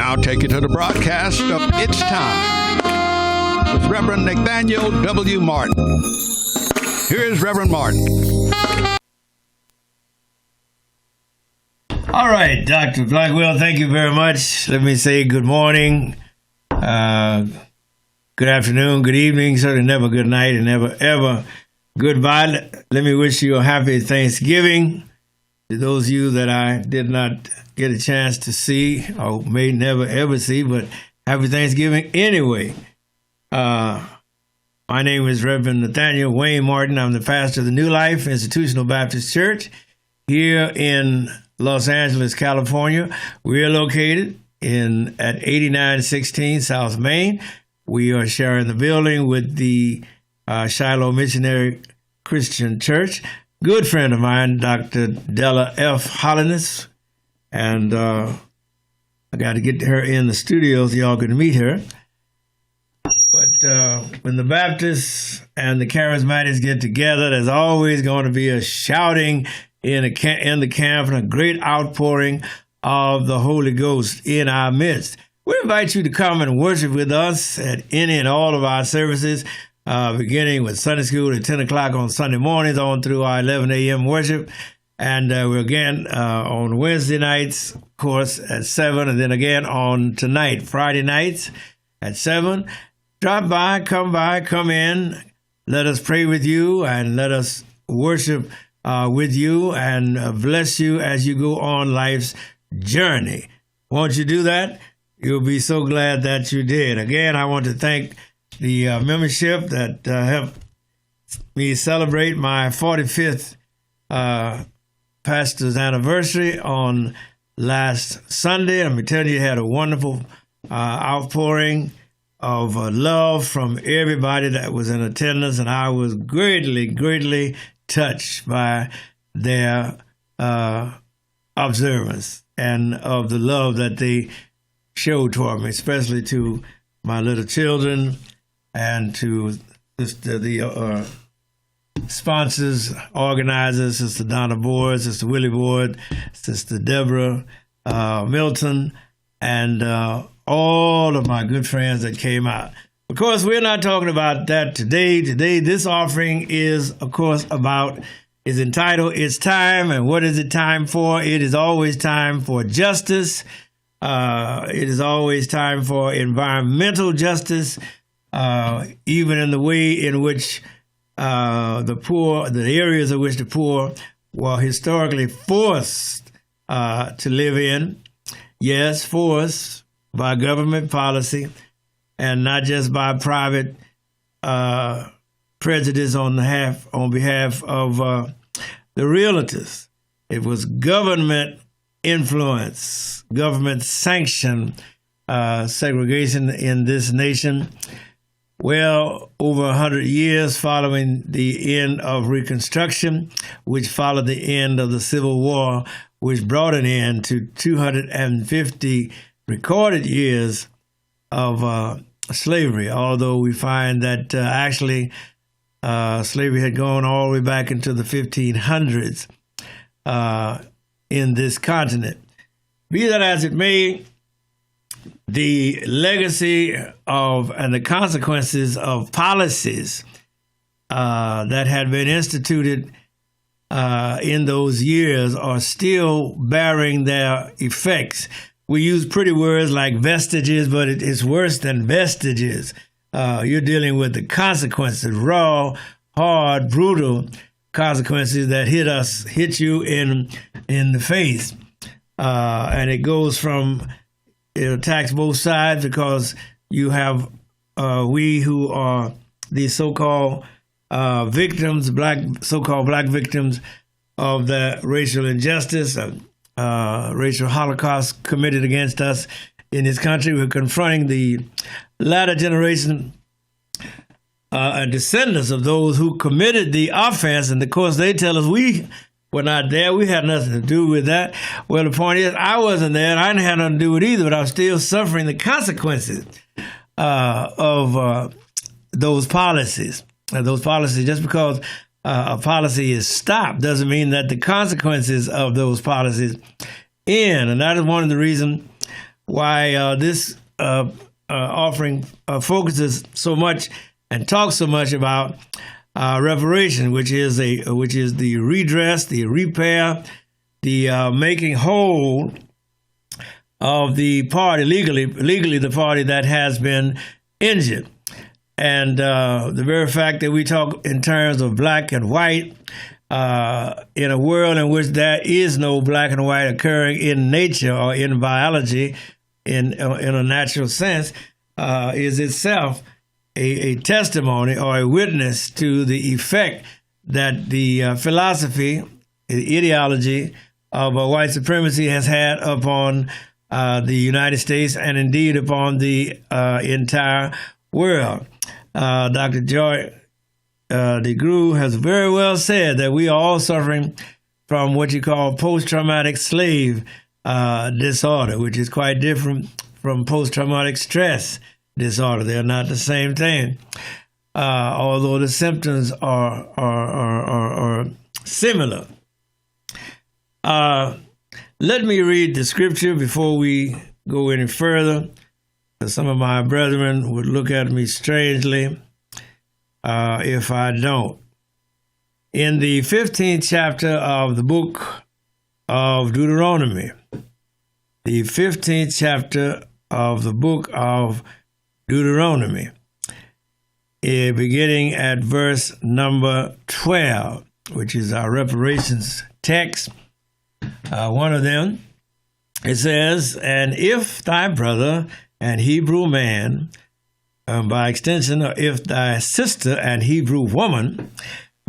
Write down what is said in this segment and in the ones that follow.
now take you to the broadcast of It's Time with Rev Nathaniel W Martin. Here's Reverend Martin. All right, Dr. Blackwell, thank you very much. Let me say good morning, good afternoon, good evening, certainly never good night, and never, ever goodbye. Let me wish you a happy Thanksgiving. To those of you that I did not get a chance to see, or may never, ever see, but happy Thanksgiving anyway. My name is Reverend Nathaniel W Martin. I'm the pastor of the New Life Institutional Baptist Church here in Los Angeles, California. We are located at 8916 South Main. We are sharing the building with the Shiloh Missionary Christian Church. Good friend of mine, Dr. Della F. Hollins, and I got to get her in the studio so y'all can meet her. But when the Baptists and the Charismatics get together, there's always going to be a shouting in the camp and a great outpouring of the Holy Ghost in our midst. We invite you to come and worship with us at any and all of our services, beginning with Sunday school at 10 o'clock on Sunday mornings on through our 11 a.m. worship. And we're again on Wednesday nights, of course, at 7, and then again on tonight, Friday nights at 7. Drop by, come in. Let us pray with you and let us worship with you and bless you as you go on life's journey. Won't you do that? You'll be so glad that you did. Again, I want to thank the membership that helped me celebrate my 45th pastor's anniversary on last Sunday. Let me tell you, had a wonderful outpouring of love from everybody that was in attendance, and I was greatly touched by their observance and of the love that they showed toward me, especially to my little children and to the sponsors, organizers, Sister Donna Board, Sister Willie Board, Sister Deborah Milton, and all of my good friends that came out. Of course, we're not talking about that today. Today, this offering is, of course, is entitled It's Time. And what is it time for? It is always time for justice. It is always time for environmental justice, even in the way in which the areas in which the poor were historically forced to live in. Yes, forced by government policy, and not just by private prejudice on behalf of the realtors. It was government influence, government sanctioned segregation in this nation. Well, over 100 years following the end of Reconstruction, which followed the end of the Civil War, which brought an end to 250 recorded years of slavery, although we find that actually slavery had gone all the way back into the 1500s in this continent. Be that as it may, the legacy of and the consequences of policies that had been instituted in those years are still bearing their effects. We use pretty words like vestiges, but it's worse than vestiges. You're dealing with the consequences, raw, hard, brutal consequences that hit you in the face. And it goes from, it attacks both sides because you have we who are the so-called victims, so-called black victims of the racial injustice, racial holocaust committed against us in this country. We're confronting the latter generation and descendants of those who committed the offense. And of course, they tell us we were not there. We had nothing to do with that. Well, the point is, I wasn't there, and I didn't have nothing to do with it either, but I'm still suffering the consequences of those policies. Those policies, just because a policy is stopped doesn't mean that the consequences of those policies end. And that is one of the reasons why this offering focuses so much and talks so much about reparation, which is the redress, the repair, the making whole of the party legally the party that has been injured. And the very fact that we talk in terms of black and white in a world in which there is no black and white occurring in nature or in biology in a natural sense, is itself a testimony or a witness to the effect that the philosophy, the ideology of white supremacy has had upon the United States and indeed upon the entire world. Dr. Joy DeGruy has very well said that we are all suffering from what you call post-traumatic slave disorder, which is quite different from post-traumatic stress disorder. They're not the same thing, although the symptoms are similar. Let me read the scripture before we go any further. Some of my brethren would look at me strangely if I don't. In the 15th chapter of the book of Deuteronomy, the 15th chapter of the book of Deuteronomy, beginning at verse number 12, which is our reparations text, one of them, it says, "And if thy brother and Hebrew man, by extension, or if thy sister and Hebrew woman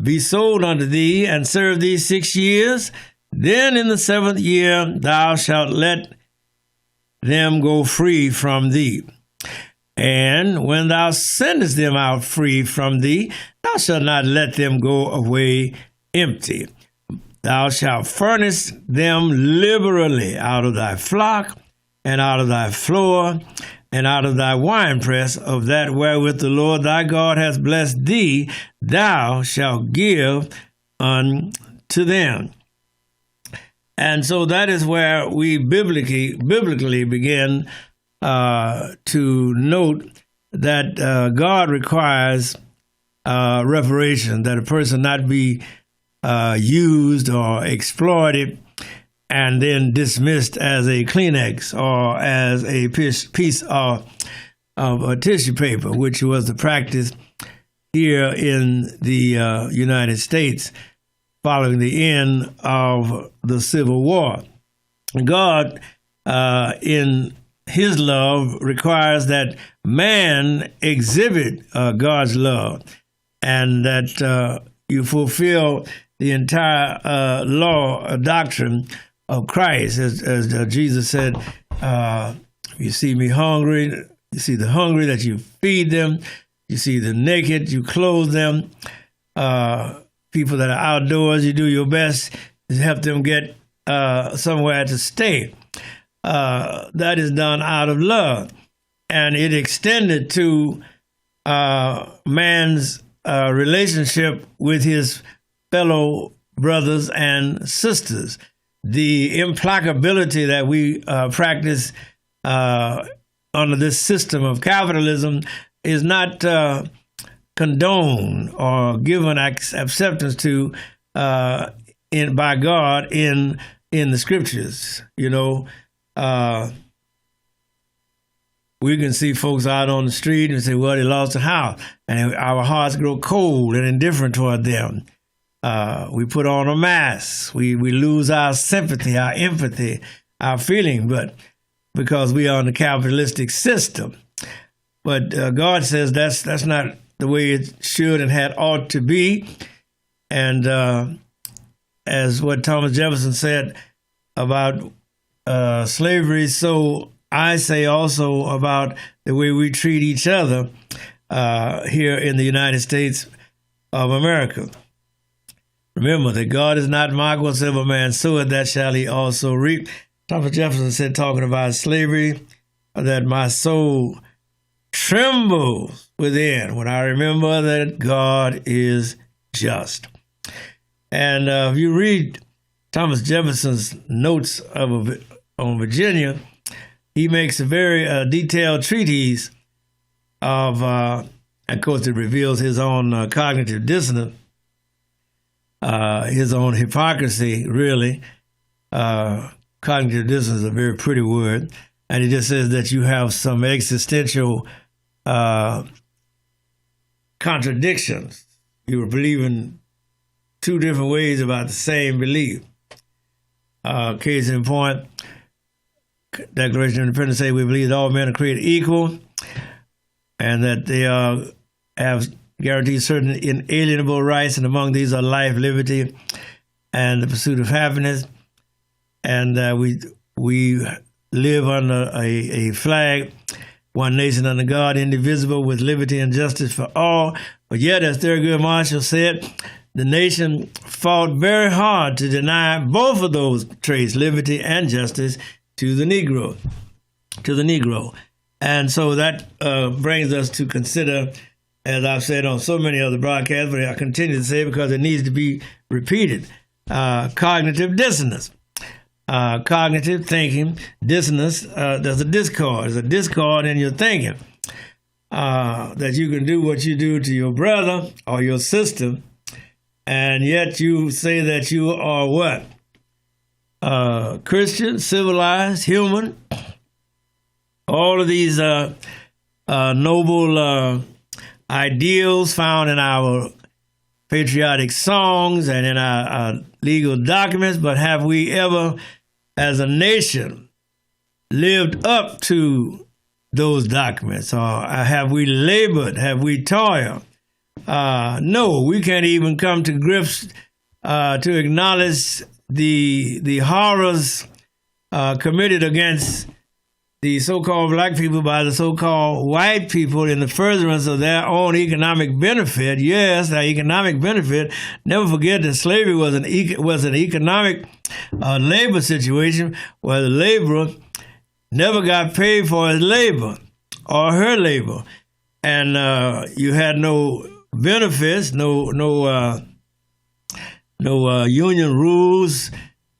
be sold unto thee and serve thee 6 years, then in the 7th year thou shalt let them go free from thee. And when thou sendest them out free from thee, thou shalt not let them go away empty. Thou shalt furnish them liberally out of thy flock, and out of thy floor, and out of thy winepress of that wherewith the Lord thy God hath blessed thee, thou shalt give unto them." And so that is where we biblically begin to note that God requires reparation, that a person not be used or exploited and then dismissed as a Kleenex or as a piece of tissue paper, which was the practice here in the United States following the end of the Civil War. God, in his love, requires that man exhibit God's love and that you fulfill the entire law, doctrine of Christ. As Jesus said, you see me hungry, you see the hungry, that you feed them, you see the naked, you clothe them. People that are outdoors, you do your best to help them get somewhere to stay. That is done out of love. And it extended to man's relationship with his fellow brothers and sisters. The implacability that we practice under this system of capitalism is not condoned or given acceptance to by God in the scriptures. You know, we can see folks out on the street and say, well, they lost a house, and our hearts grow cold and indifferent toward them. We put on a mask. We lose our sympathy, our empathy, our feeling, but because we are in the capitalistic system. But God says that's not the way it should and ought to be. And as what Thomas Jefferson said about slavery, so I say also about the way we treat each other here in the United States of America. Remember that God is not mocked, whatsoever man soweth, that shall he also reap. Thomas Jefferson said, talking about slavery, that my soul trembles within when I remember that God is just. And if you read Thomas Jefferson's notes on Virginia, he makes a very detailed treatise of course, it reveals his own cognitive dissonance, his own hypocrisy, really. Cognitive dissonance is a very pretty word. And he just says that you have some existential contradictions. You were believing two different ways about the same belief. Case in point, Declaration of Independence say we believe that all men are created equal and that they have guaranteed certain inalienable rights, and among these are life, liberty, and the pursuit of happiness. And we live under a flag, one nation under God, indivisible, with liberty and justice for all. But yet, as Thurgood Marshall said, the nation fought very hard to deny both of those traits, liberty and justice, to the Negro. And so that brings us to consider, as I've said on so many other broadcasts, but I continue to say it because it needs to be repeated, cognitive dissonance. Cognitive thinking, dissonance, there's a discord. There's a discord in your thinking. That you can do what you do to your brother or your sister, and yet you say that you are what? Christian, civilized, human. All of these noble ideals found in our patriotic songs and in our legal documents, but have we ever, as a nation, lived up to those documents? Or have we labored? Have we toiled? No, we can't even come to grips to acknowledge the horrors committed against the so-called black people by the so-called white people in the furtherance of their own economic benefit. Yes, their economic benefit. Never forget that slavery was an economic labor situation where the laborer never got paid for his labor or her labor, and you had no benefits, no union rules.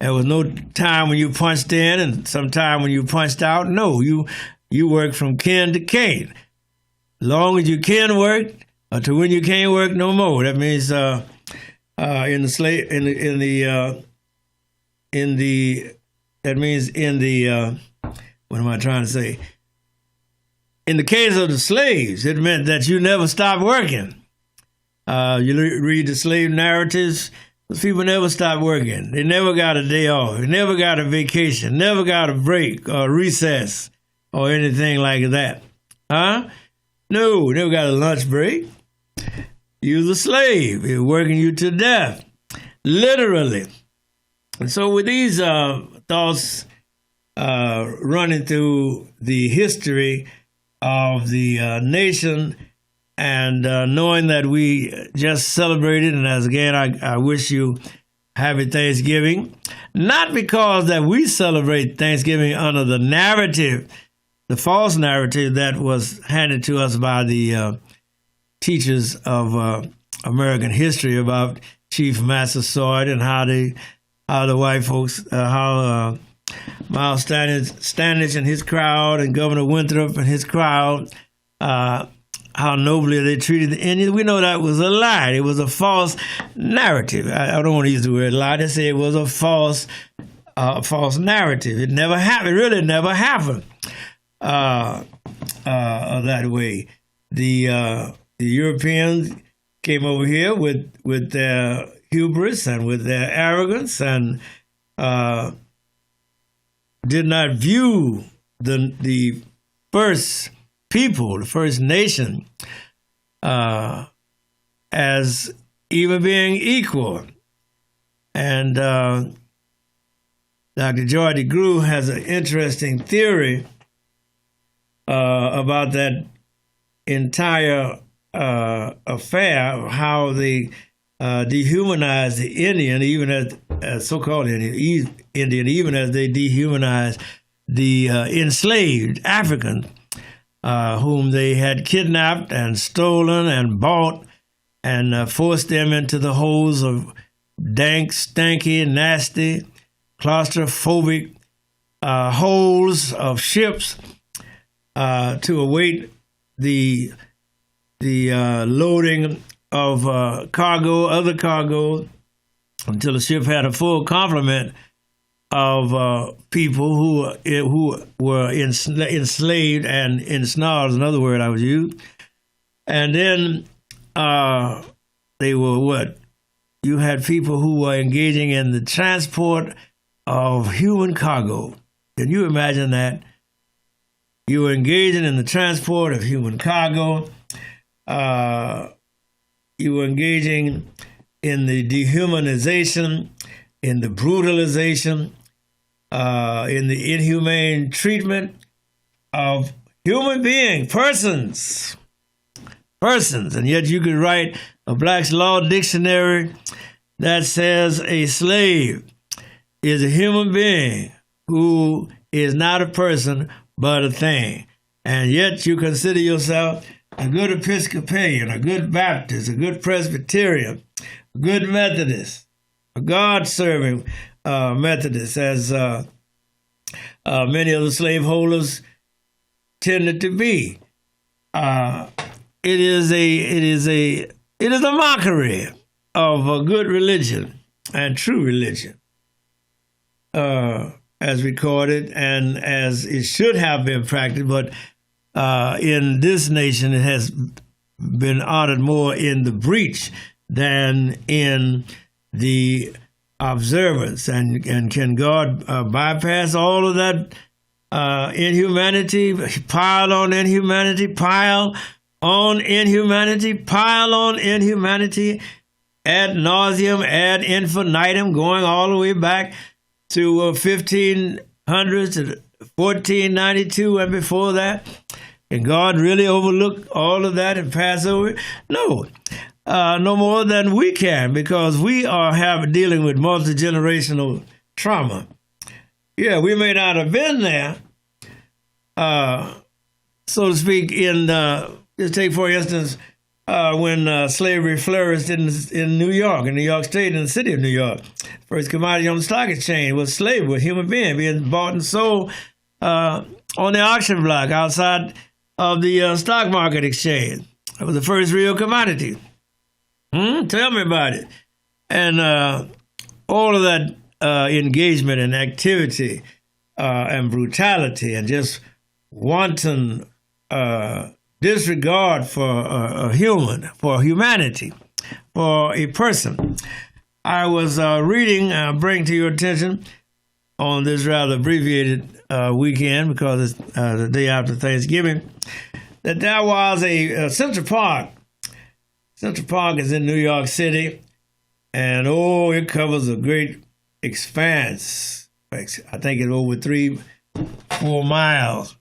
There was no time when you punched in and some time when you punched out. No, you worked from kin to kin. Long as you can work, to when you can't work no more. That means what am I trying to say? In the case of the slaves, it meant that you never stopped working. You read the slave narratives. Those people never stopped working. They never got a day off. They never got a vacation, never got a break or recess or anything like that. Huh? No, never got a lunch break. You was a slave. They were working you to death, literally. And so with these thoughts running through the history of the nation, and knowing that we just celebrated, and as again, I wish you happy Thanksgiving, not because that we celebrate Thanksgiving under the narrative, the false narrative that was handed to us by the teachers of American history about Chief Massasoit and how the white folks, Miles Standish and his crowd, and Governor Winthrop and his crowd, how nobly they treated the Indians. We know that was a lie. It was a false narrative. I don't want to use the word lie. They say it was a false narrative. It never happened. It really never happened that way. The Europeans came over here with their hubris and with their arrogance, and did not view the first people, the first nation, as even being equal. And Dr. Joy DeGruy has an interesting theory about that entire affair, how they dehumanized the Indian, even as so-called Indian, even as they dehumanized the enslaved African, whom they had kidnapped and stolen and bought and forced them into the holes of dank, stanky, nasty, claustrophobic holds of ships to await the loading of other cargo, until the ship had a full complement of people who were enslaved and ensnared, another word I would use. And then they were what? You had people who were engaging in the transport of human cargo. Can you imagine that? You were engaging in the transport of human cargo. You were engaging in the dehumanization, in the brutalization, in the inhumane treatment of human beings, persons. And yet you could write a Black's Law Dictionary that says a slave is a human being who is not a person but a thing. And yet you consider yourself a good Episcopalian, a good Baptist, a good Presbyterian, a good Methodist, a God-serving Methodist, as many of the slaveholders tended to be. It is a mockery of a good religion and true religion, as recorded and as it should have been practiced. But in this nation, it has been honored more in the breach than in the observance. And can God bypass all of that inhumanity, pile on inhumanity ad nauseum, ad infinitum, going all the way back to 1500 to 1492 and before that? Can God really overlook all of that and pass over it? No. No more than we can, because we are dealing with multi-generational trauma. Yeah, we may not have been there, so to speak, just take, for instance, when slavery flourished in New York State, in the city of New York. First commodity on the stock exchange was slavery, a human being being bought and sold on the auction block outside of the stock market exchange. That was the first real commodity. Tell me about it. And all of that engagement and activity and brutality and just wanton disregard for a human, for humanity, for a person. I was reading, bring to your attention on this rather abbreviated weekend, because it's the day after Thanksgiving, that there was a Central Park. Central Park is in New York City, and it covers a great expanse. I think it's over 3-4 miles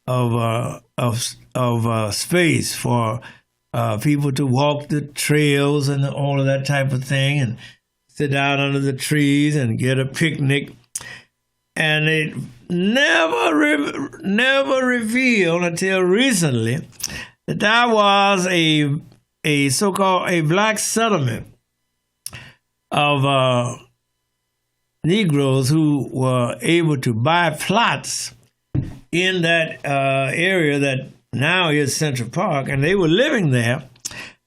of space for people to walk the trails and all of that type of thing, and sit down under the trees and get a picnic. And it never revealed until recently that there was a so-called a black settlement of Negroes who were able to buy plots in that area that now is Central Park, and they were living there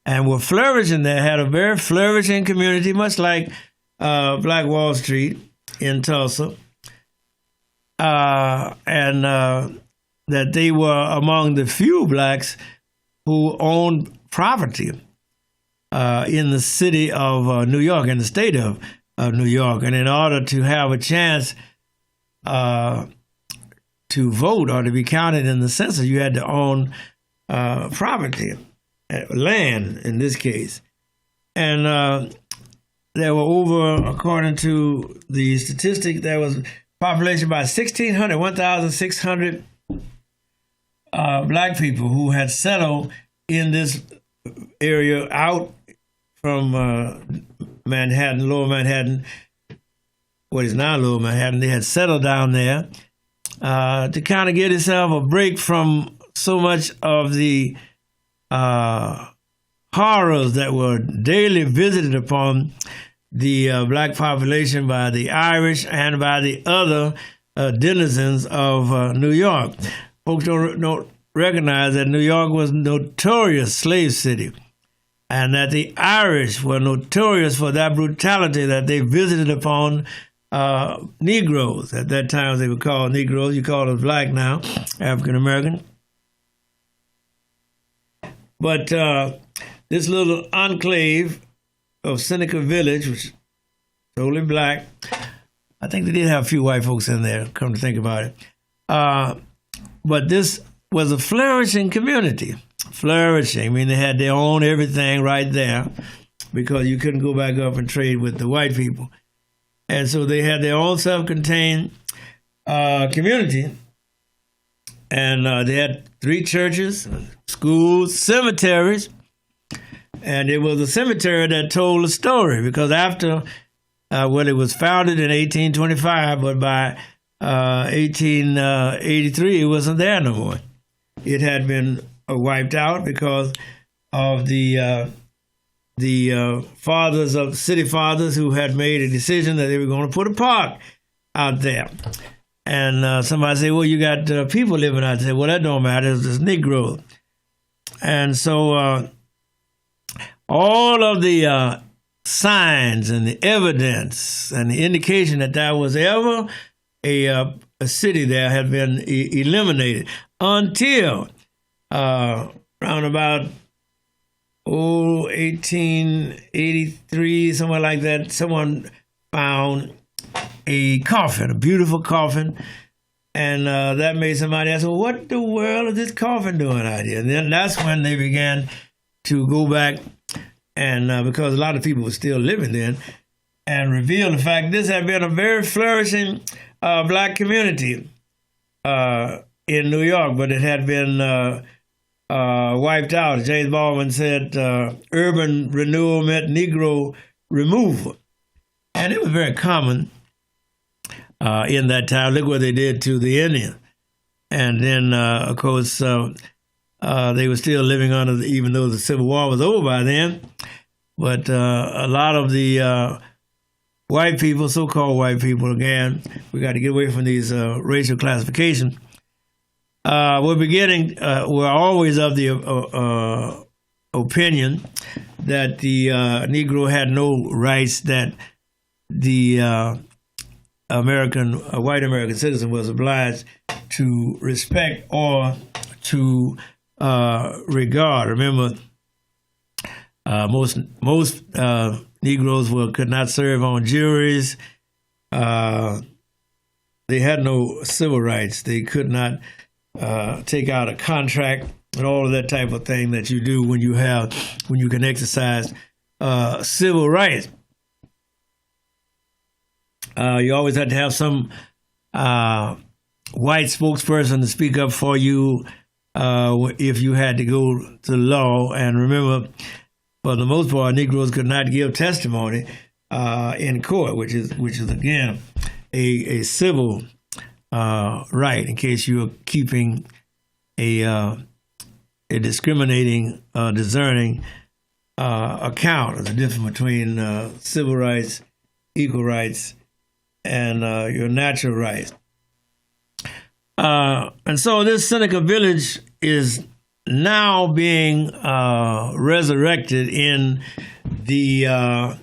and were flourishing there, had a very flourishing community, much like Black Wall Street in Tulsa, and that they were among the few blacks who owned property in the city of New York, in the state of New York. And in order to have a chance to vote or to be counted in the census, you had to own property, land in this case. And there were over, according to the statistic, there was population about 1,600 black people who had settled in this area out from Manhattan, Lower Manhattan, what is now Lower Manhattan. They had settled down there to kind of get itself a break from so much of the horrors that were daily visited upon the black population by the Irish and by the other denizens of New York. Folks don't recognize that New York was a notorious slave city, and that the Irish were notorious for that brutality that they visited upon Negroes. At that time, they were called Negroes. You call us black now, African American. But this little enclave of Seneca Village, which is totally black, I think they did have a few white folks in there, come to think about it. But this was a flourishing community. Flourishing. I mean, they had their own everything right there because you couldn't go back up and trade with the white people. And so they had their own self-contained community. And they had 3 churches, schools, cemeteries. And it was a cemetery that told a story because after, it was founded in 1825, but by 1883, it wasn't there no more. It had been wiped out because of the fathers of city fathers who had made a decision that they were going to put a park out there. And somebody said, well, you got people living out there. Well, that don't matter. It's just Negroes. And so all of the signs and the evidence and the indication that there was ever a city there had been eliminated until around about 1883, somewhere like that. Someone found a coffin, a beautiful coffin, and that made somebody ask, well, what the world is this coffin doing out here? And then that's when they began to go back, and because a lot of people were still living then, and reveal the fact this had been a very flourishing black community in New York, but it had been wiped out. James Baldwin said urban renewal meant Negro removal. And it was very common in that time. Look what they did to the Indian. And then, of course, they were still living under, even though the Civil War was over by then. But a lot of the white people, so-called white people, again, we got to get away from these racial classifications. We're always of the opinion that the Negro had no rights, that the white American citizen was obliged to respect or to regard. Remember, most Negroes could not serve on juries. They had no civil rights. They could not take out a contract and all of that type of thing that you do when you can exercise civil rights. You always had to have some white spokesperson to speak up for you if you had to go to law. And remember, for the most part, Negroes could not give testimony in court, which is again a civil right, in case you're keeping a discriminating, discerning account of the difference between civil rights, equal rights, and your natural rights. And so this Seneca Village is now being resurrected in the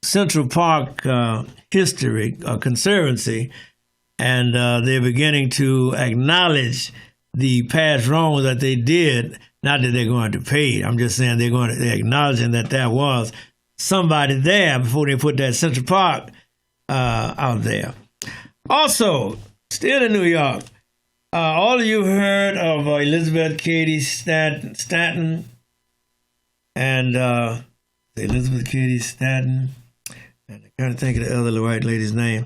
Central Park History Conservancy, and they're beginning to acknowledge the past wrongs that they did. Not that they're going to pay. I'm just saying they're acknowledging that there was somebody there before they put that Central Park out there. Also, still in New York, all of you heard of Elizabeth Cady Stanton and Elizabeth Cady Stanton, and I can't think of the other white lady's name.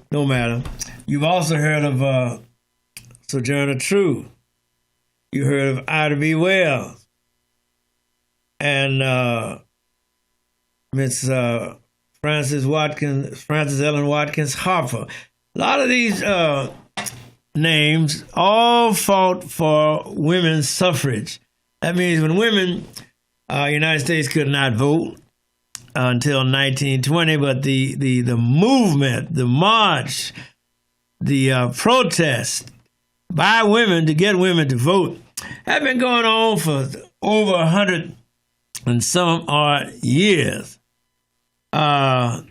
No matter. You've also heard of Sojourner Truth. You heard of Ida B. Wells and Miss Frances Ellen Watkins Harper. A lot of these names all fought for women's suffrage. That means when women, United States could not vote, until 1920, but the movement, the march, the protest by women to get women to vote had been going on for over 100 and some odd years. And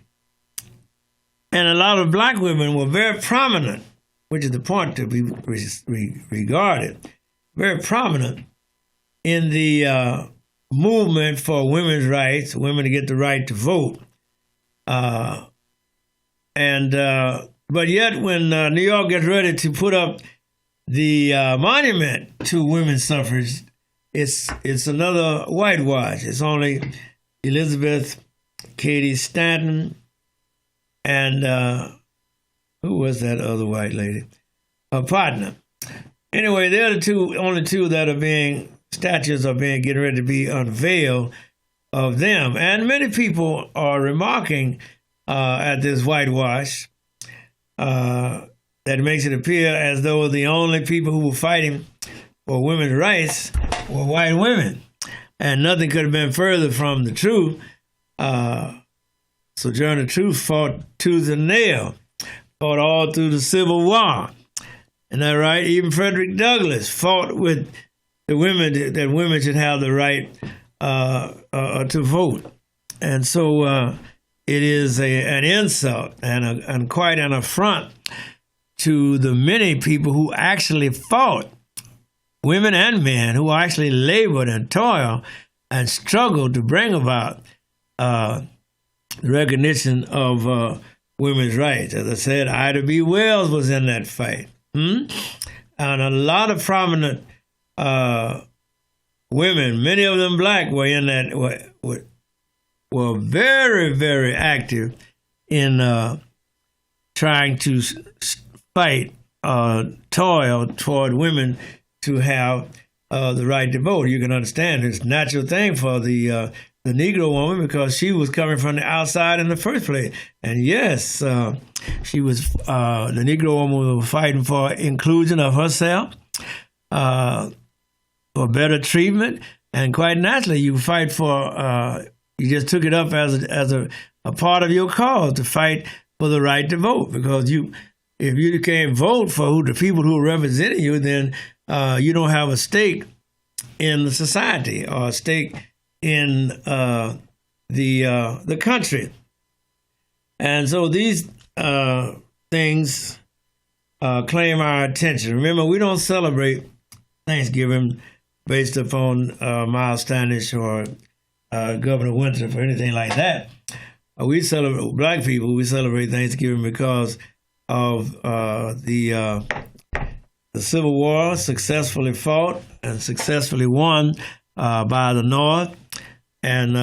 a lot of black women were very prominent, which is the point to be regarded, very prominent in the movement for women's rights, women to get the right to vote. But yet when New York gets ready to put up the monument to women's suffrage, it's another whitewash. It's only Elizabeth Cady Stanton and who was that other white lady? Her partner. Anyway, they're the only two that are statues are getting ready to be unveiled of them. And many people are remarking at this whitewash that makes it appear as though the only people who were fighting for women's rights were white women. And nothing could have been further from the truth. Sojourner Truth fought tooth and nail, fought all through the Civil War. Isn't that right? Even Frederick Douglass fought with the women that women should have the right to vote. And so it is an insult and quite an affront to the many people who actually fought, women and men, who actually labored and toiled and struggled to bring about the recognition of women's rights. As I said, Ida B. Wells was in that fight. And a lot of prominent women, many of them black, were in that, were very, very active in trying to fight, toil toward women to have the right to vote. You can understand it's a natural thing for the Negro woman because she was coming from the outside in the first place. And yes, she was, the Negro woman was fighting for inclusion of herself, for better treatment, and quite naturally you fight for, you just took it up as a part of your cause to fight for the right to vote, because if you can't vote for the people who are representing you, then you don't have a stake in the society or a stake in the country. And so these things claim our attention. Remember, we don't celebrate Thanksgiving based upon Miles Standish or Governor Winthrop or anything like that. We celebrate, black people, we celebrate Thanksgiving because of the Civil War successfully fought and successfully won by the North, and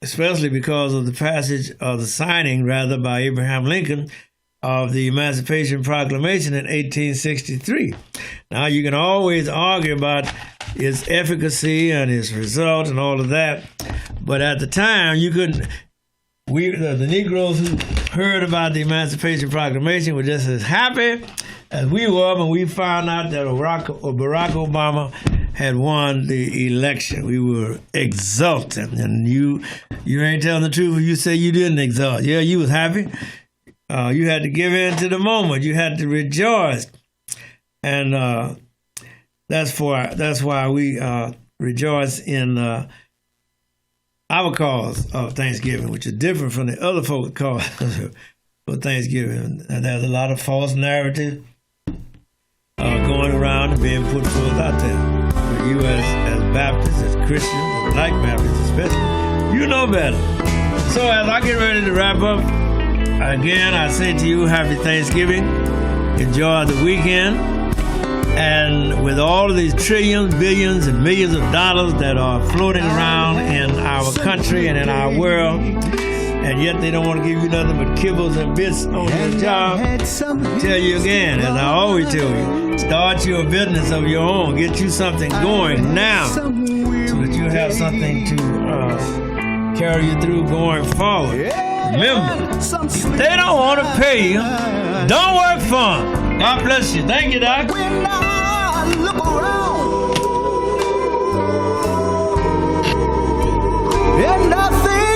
especially because of the passage of the signing, rather, by Abraham Lincoln of the Emancipation Proclamation in 1863. Now, you can always argue about its efficacy and its result and all of that, but at the time, you couldn't. The Negroes who heard about the Emancipation Proclamation were just as happy as we were when we found out that Barack Obama had won the election. We were exultant, and you ain't telling the truth when you say you didn't exult. Yeah, you was happy. You had to give in to the moment. You had to rejoice, and that's why we rejoice in our cause of Thanksgiving, which is different from the other folks' cause for Thanksgiving. And there's a lot of false narrative going around and being put forth out there. For you as Baptists, as Christians, as Black Baptists especially, you know better. So as I get ready to wrap up, again, I say to you, happy Thanksgiving. Enjoy the weekend. And with all of these trillions, billions, and millions of dollars that are floating around in our country and in our world, and yet they don't want to give you nothing but kibbles and bits on your job, I tell you again, as I always tell you, start your business of your own. Get you something going now so that you have something to carry you through going forward. Remember, if they don't want to pay you, don't work for them. God bless you. Thank you, Doc. When I look around and I think